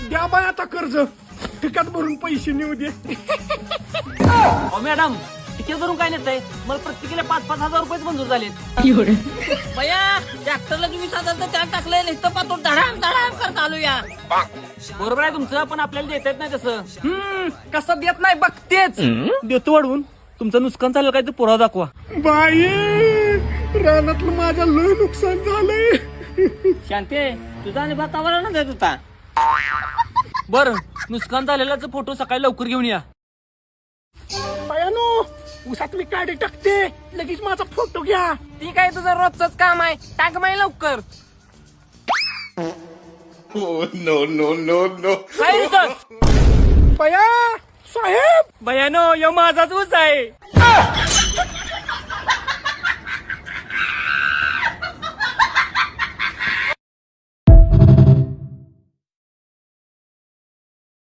द्या बाय आता कर्ज ठिकात भरून पैसे नेऊ दे. मॅडम तिकीट करून काय नेत आहे मला प्रत्येकीला 5,000 रुपयेच मंजूर झालेत. भैया ट्रॅक्टरला 20,000 तर त्यात टाकलंय नुसतं पातून धडाम धडाम करत आलो या. बरोबर आहे तुमचं पण आपल्याला देता येत नाही तसं. कसं देत नाही बघतेच. देतो वाढवून तुमचं नुकसान झालं काय ते पुरावा दाखवा. बाई रानातलं माझ्या लय नुकसान झालंय. शांती तुझा आणि वातावरण देत होता. बर नुकसान झालेलाच फोटो सकाळी लवकर घेऊन या. बायानो उसात मी काडी टाकते लगेच माझा फोटो घ्या. ठीक आहे तुझं रोजच काम आहे टाक माय लवकर. काय रे तर? बया साहेब भयानो यो माझाच ऊस आहे.